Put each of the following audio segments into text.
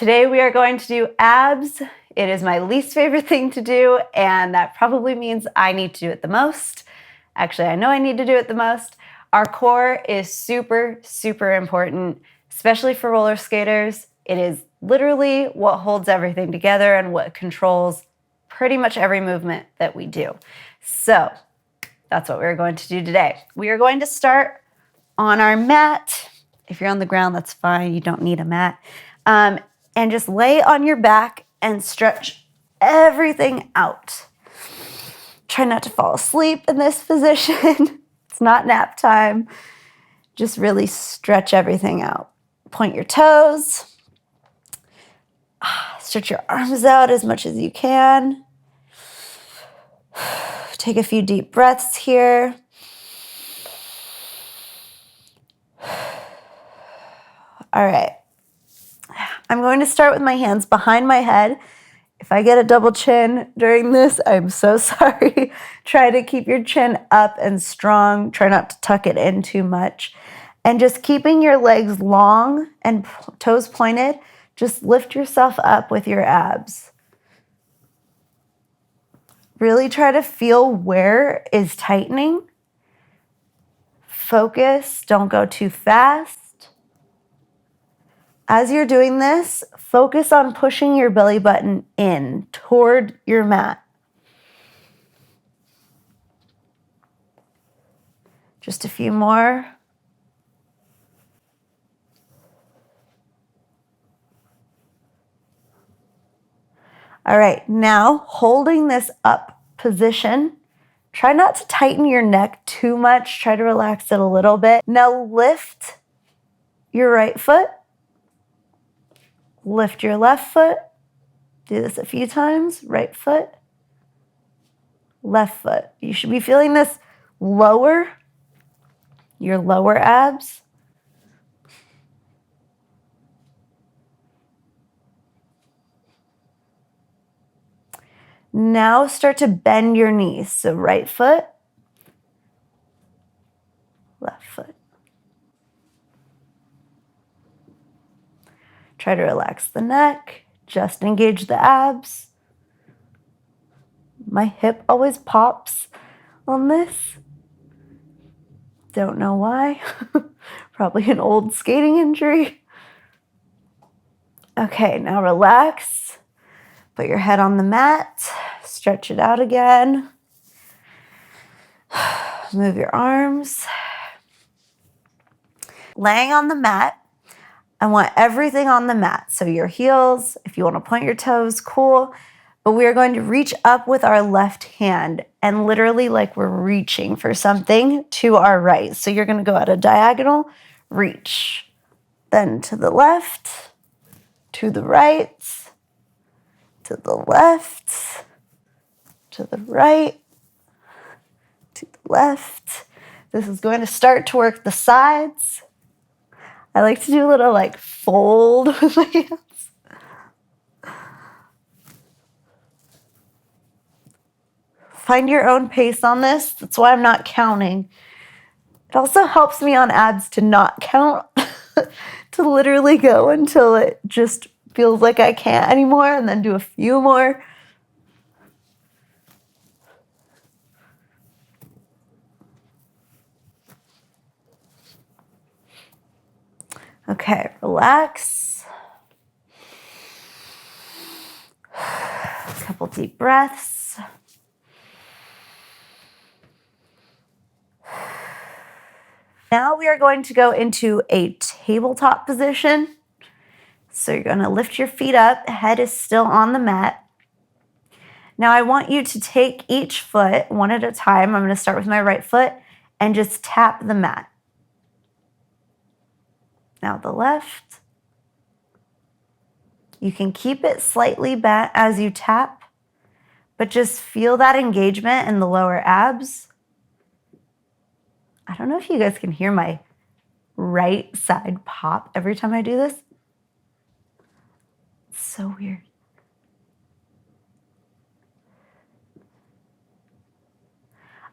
Today we are going to do abs. It is my least favorite thing to do, and that probably means I need to do it the most. Actually, I know I need to do it the most. Our core is super, super important, especially for roller skaters. It is literally what holds everything together and what controls pretty much every movement that we do. So that's what we're going to do today. We are going to start on our mat. If you're on the ground, that's fine. You don't need a mat. And just lay on your back and stretch everything out. Try not to fall asleep in this position. It's not nap time. Just really stretch everything out. Point your toes. Stretch your arms out as much as you can. Take a few deep breaths here. All right. I'm going to start with my hands behind my head. If I get a double chin during this, I'm so sorry. Try to keep your chin up and strong. Try not to tuck it in too much. And just keeping your legs long and toes pointed, just lift yourself up with your abs. Really try to feel where is tightening. Focus, don't go too fast. As you're doing this, focus on pushing your belly button in toward your mat. Just a few more. All right, now holding this up position, try not to tighten your neck too much. Try to relax it a little bit. Now lift your right foot. Lift your left foot. Do this a few times. Right foot, left foot. You should be feeling this lower, your lower abs. Now start to bend your knees. So right foot, left foot. Try to relax the neck, just engage the abs. My hip always pops on this. Don't know why. Probably an old skating injury. Okay, now relax. Put your head on the mat. Stretch it out again. Move your arms. Laying on the mat, I want everything on the mat. So your heels, if you want to point your toes, cool. But we are going to reach up with our left hand and literally like we're reaching for something to our right. So you're going to go at a diagonal, reach. Then to the left, to the right, to the left, to the right, to the left. This is going to start to work the sides. I like to do a little like fold with my hands. Find your own pace on this. That's why I'm not counting. It also helps me on abs to not count, to literally go until it just feels like I can't anymore and then do a few more. Okay, relax. A couple deep breaths. Now we are going to go into a tabletop position. So you're going to lift your feet up, head is still on the mat. Now I want you to take each foot one at a time. I'm going to start with my right foot and just tap the mat. Now the left. You can keep it slightly bent as you tap, but just feel that engagement in the lower abs. I don't know if you guys can hear my right side pop every time I do this. It's so weird.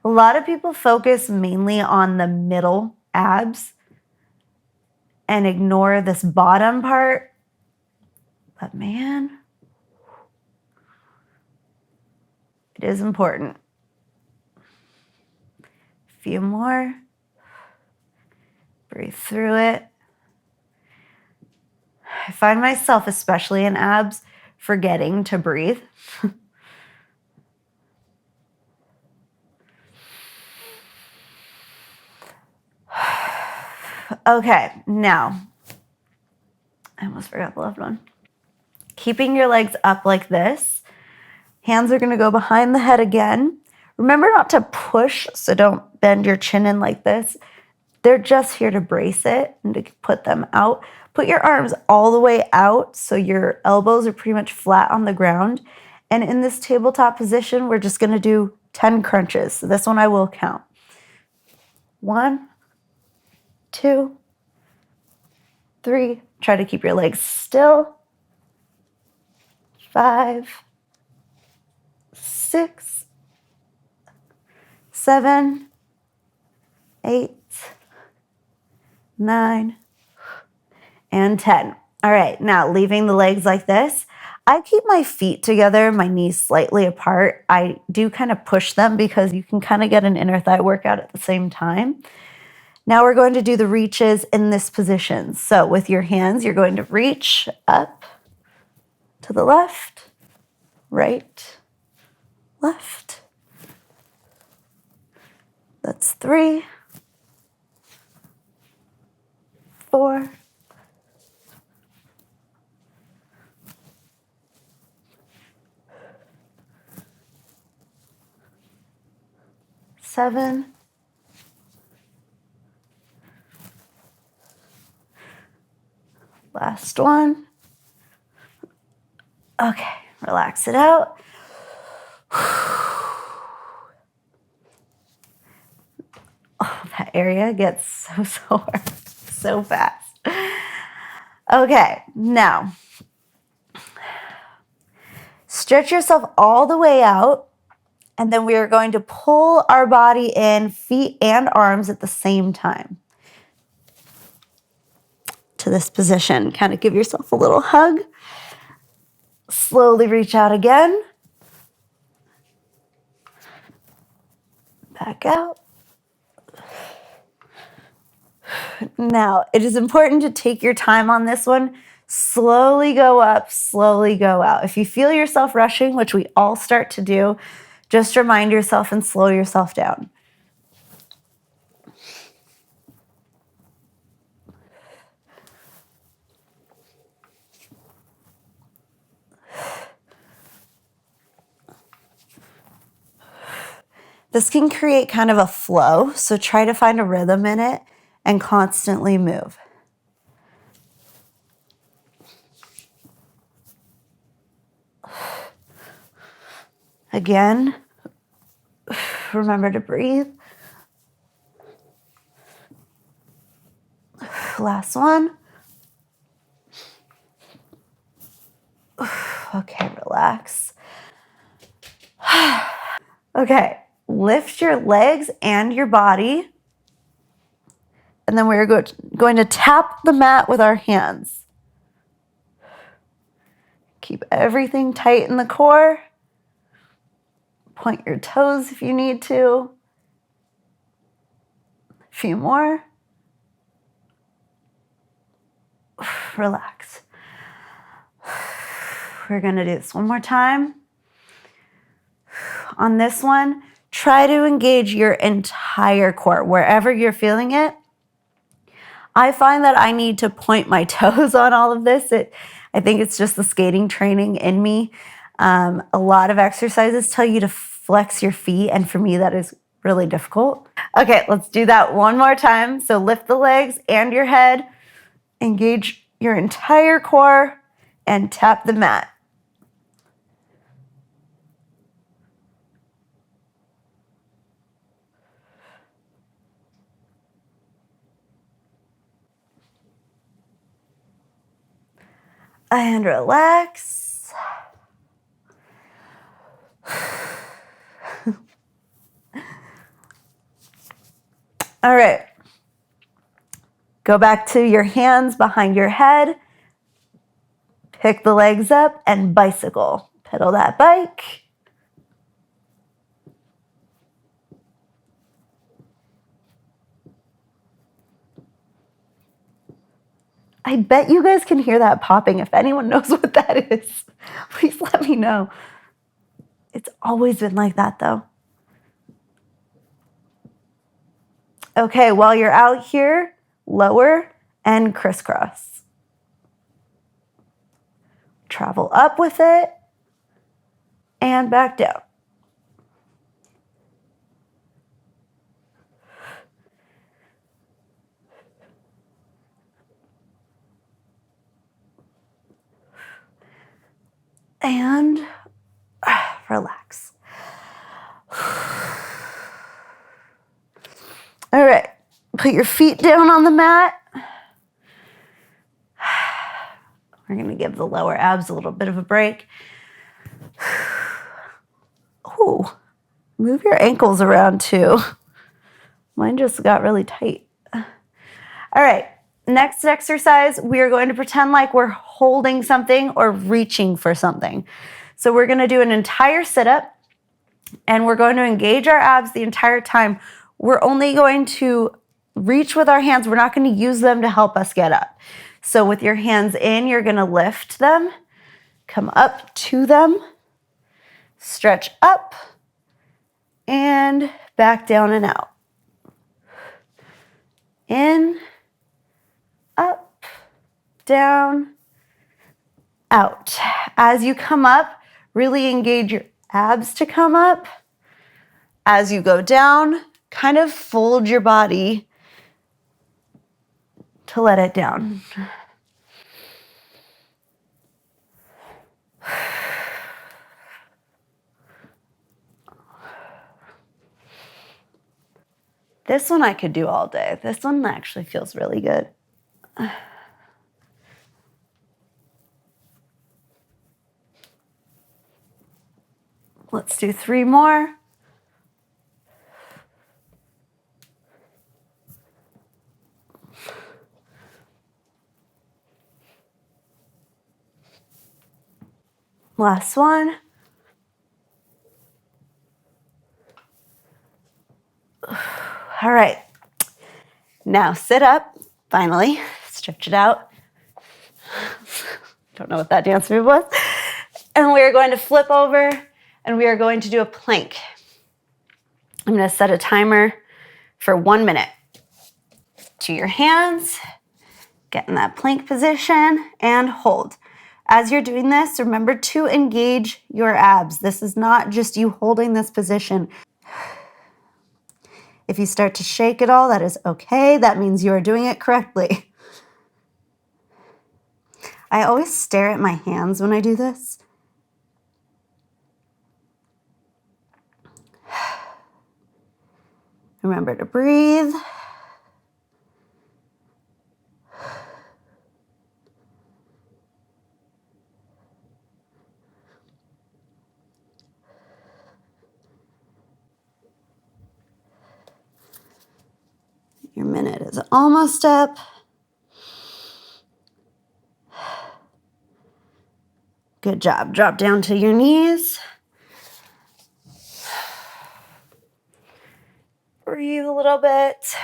A lot of people focus mainly on the middle abs and ignore this bottom part. But man, it is important. A few more. Breathe through it. I find myself, especially in abs, forgetting to breathe. Okay, now, I almost forgot the left one. Keeping your legs up like this. Hands are gonna go behind the head again. Remember not to push, so don't bend your chin in like this. They're just here to brace it and to put them out. Put your arms all the way out so your elbows are pretty much flat on the ground. And in this tabletop position, we're just gonna do 10 crunches. So this one I will count. 1, 2, 3. Try to keep your legs still. 5, 6, 7, 8, 9, and 10. All right, now leaving the legs like this. I keep my feet together, my knees slightly apart. I do kind of push them because you can kind of get an inner thigh workout at the same time. Now we're going to do the reaches in this position. So with your hands, you're going to reach up to the left, right, left. That's 3, 4, 7, 8. One. Okay, relax it out. Oh, that area gets so sore so fast. Okay, now stretch yourself all the way out, and then we are going to pull our body in, feet and arms at the same time to this position. Kind of give yourself a little hug. Slowly reach out again. Back out. Now, it is important to take your time on this one. Slowly go up, slowly go out. If you feel yourself rushing, which we all start to do, just remind yourself and slow yourself down. This can create kind of a flow, so try to find a rhythm in it and constantly move. Again, remember to breathe. Last one. Okay, relax. Okay, lift your legs and your body. And then we're going to tap the mat with our hands. Keep everything tight in the core. Point your toes if you need to. A few more. Relax. We're going to do this one more time. On this one, try to engage your entire core, wherever you're feeling it. I find that I need to point my toes on all of this. I think it's just the skating training in me. A lot of exercises tell you to flex your feet, and for me, that is really difficult. Okay, let's do that one more time. So lift the legs and your head, engage your entire core, and tap the mat. And relax. All right. Go back to your hands behind your head. Pick the legs up and bicycle. Pedal that bike. I bet you guys can hear that popping. If anyone knows what that is, please let me know. It's always been like that though. Okay, while you're out here, lower and crisscross. Travel up with it and back down. And relax. All right, put your feet down on the mat. We're gonna give the lower abs a little bit of a break. Ooh, move your ankles around too. Mine just got really tight. All right, next exercise, we are going to pretend like we're holding something or reaching for something. So we're gonna do an entire sit-up and we're going to engage our abs the entire time. We're only going to reach with our hands. We're not going to use them to help us get up. So with your hands in, you're going to lift them, come up to them, stretch up, and back down and out. In, up, down, out. As you come up, really engage your abs to come up. As you go down, kind of fold your body to let it down. This one I could do all day. This one actually feels really good. Let's do 3 more. Last one. All right. Now sit up, finally. Stretch it out. Don't know what that dance move was. And we are going to flip over and we are going to do a plank. I'm going to set a timer for 1 minute. To your hands, get in that plank position and hold. As you're doing this, remember to engage your abs. This is not just you holding this position. If you start to shake at all, that is okay. That means you are doing it correctly. I always stare at my hands when I do this. Remember to breathe. Your minute is almost up. Good job. Drop down to your knees. Breathe a little bit.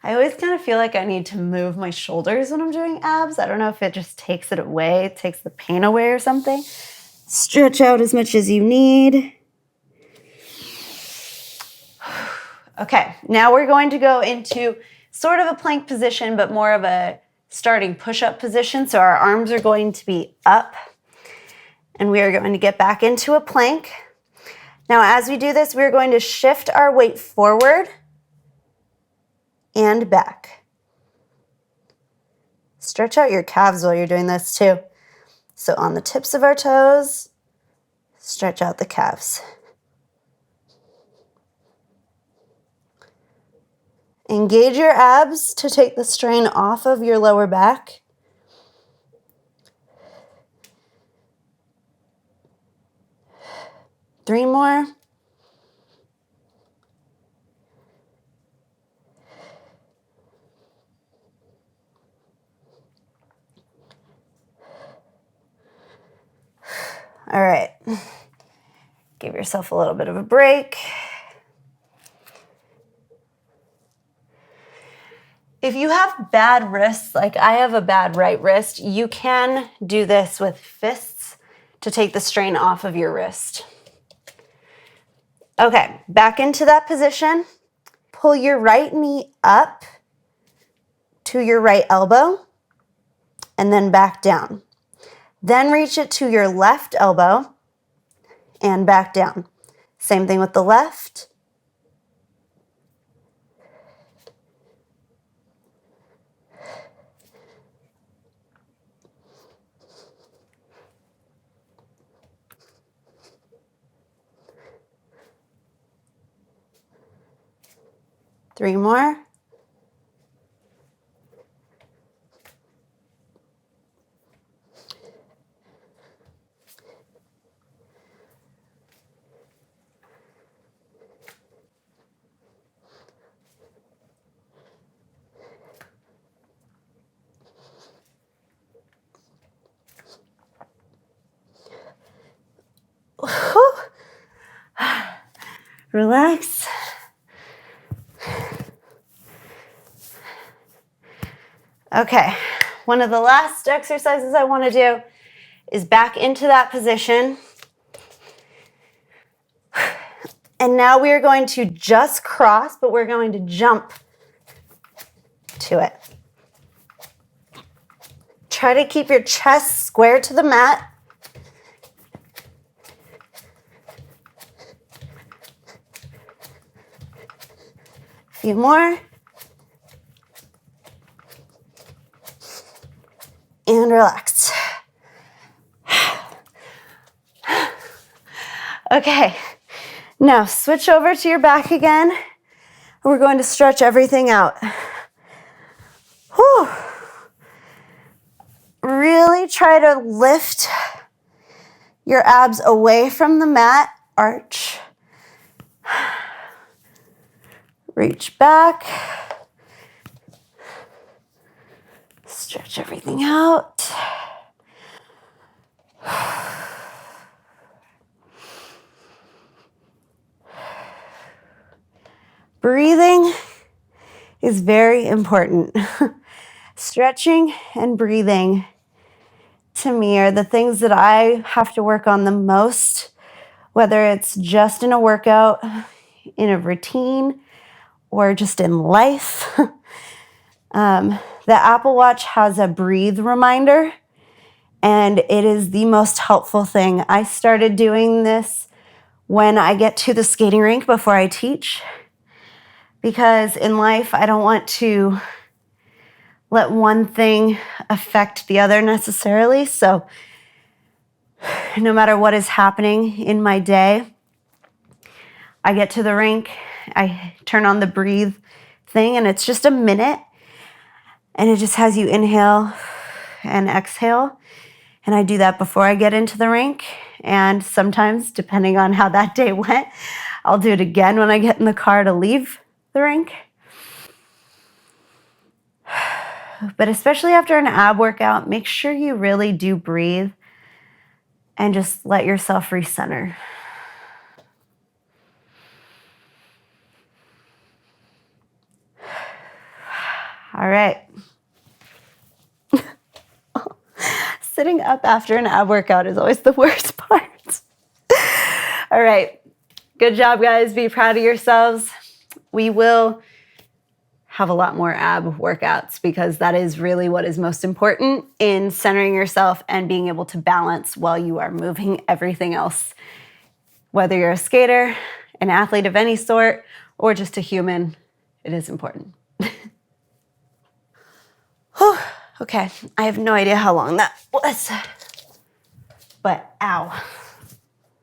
I always kind of feel like I need to move my shoulders when I'm doing abs. I don't know if it just takes it away, takes the pain away or something. Stretch out as much as you need. Okay, now we're going to go into sort of a plank position, but more of a starting push-up position. So our arms are going to be up and we are going to get back into a plank. Now, as we do this, we're going to shift our weight forward and back. Stretch out your calves while you're doing this too. So on the tips of our toes, stretch out the calves. Engage your abs to take the strain off of your lower back. Three more. All right. Give yourself a little bit of a break. If you have bad wrists, like I have a bad right wrist, you can do this with fists to take the strain off of your wrist. Okay, back into that position. Pull your right knee up to your right elbow and then back down. Then reach it to your left elbow and back down. Same thing with the left. Three more. Relax. Okay, one of the last exercises I want to do is back into that position. And now we are going to just cross, but we're going to jump to it. Try to keep your chest square to the mat. A few more. And relax. Okay, now switch over to your back again. We're going to stretch everything out. Whew. Really try to lift your abs away from the mat. Arch. Reach back. Stretch everything out. Breathing is very important. Stretching and breathing, to me, are the things that I have to work on the most, whether it's just in a workout, in a routine, or just in life. The Apple Watch has a breathe reminder, and it is the most helpful thing. I started doing this when I get to the skating rink before I teach, because in life, I don't want to let one thing affect the other necessarily. So no matter what is happening in my day, I get to the rink, I turn on the breathe thing, and it's just a minute, and it just has you inhale and exhale. And I do that before I get into the rink. And sometimes, depending on how that day went, I'll do it again when I get in the car to leave the rink. But especially after an ab workout, make sure you really do breathe and just let yourself recenter. All right. Sitting up after an ab workout is always the worst part. All right. Good job, guys. Be proud of yourselves. We will have a lot more ab workouts because that is really what is most important in centering yourself and being able to balance while you are moving everything else. Whether you're a skater, an athlete of any sort, or just a human, it is important. Okay, I have no idea how long that was, but ow.